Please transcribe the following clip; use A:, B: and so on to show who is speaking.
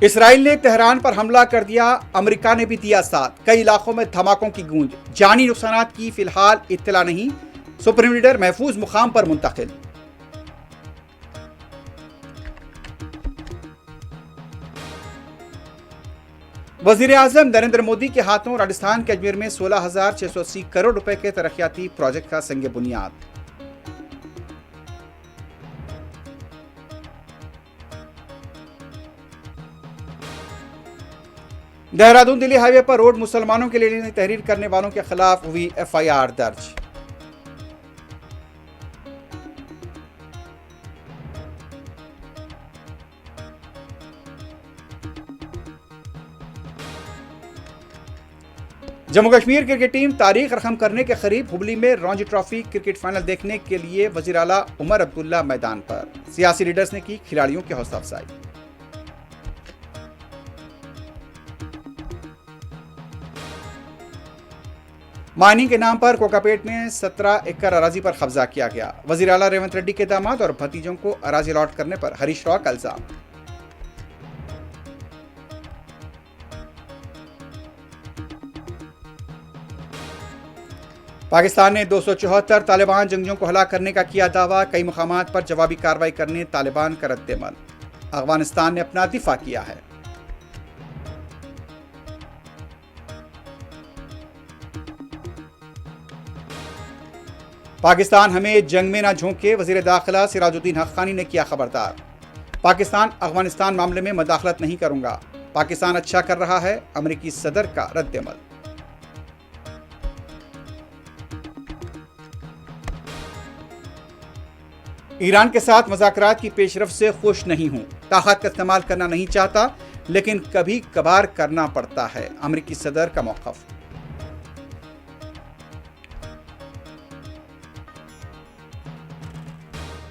A: Israel ने Tehran पर हमला कर दिया, अमेरिका ने भी दिया साथ। कई इलाकों में धमाकों की गूंज। जानी नुकसानात की फिलहाल इत्तला नहीं। सुप्रीम लीडर महफूज मुकाम पर मुंतकिल। वजीर आजम नरेंद्र मोदी के हाथों राजस्थान के अजमेर में 16,680 करोड़ रुपए के तरक्याती प्रोजेक्ट का संग बुनियाद। देहरादून दिल्ली हाईवे पर रोड मुसलमानों के लिए तहरीर करने वालों के खिलाफ हुई एफआईआर दर्ज। जम्मू कश्मीर क्रिकेट टीम तारीख रकम करने के करीब। हुबली में रणजी ट्रॉफी क्रिकेट फाइनल देखने के लिए वजीर आला उमर अब्दुल्ला मैदान पर। सियासी लीडर्स ने की खिलाड़ियों की हौसला अफजाई। माइनिंग के नाम पर कोकापेट में 17 एकड़ अराजी पर कब्जा किया गया। वजीर आला रेवंत रेड्डी के दामाद और भतीजों को अराजी अलॉट करने पर हरीश राव का इल्जाम। पाकिस्तान ने 274 तालिबान जंगियों को हलाक करने का किया दावा। कई मुकामात पर जवाबी कार्रवाई करने तालिबान का रद्देअमल। अफगानिस्तान ने अपना दिफा किया है। पाकिस्तान हमें जंग में ना झोंके, वजीर दाखिला सिराजुद्दीन हक्कानी ने किया खबरदार। पाकिस्तान अफगानिस्तान मामले में मदाखलत नहीं करूंगा। पाकिस्तान अच्छा कर रहा है, अमेरिकी सदर का रद्देअमल। ईरान के साथ मुज़ाकरात की पेशरफ से खुश नहीं हूं। ताकत का इस्तेमाल करना नहीं चाहता, लेकिन कभी कभार करना पड़ता है, अमेरिकी सदर का मौक़िफ़।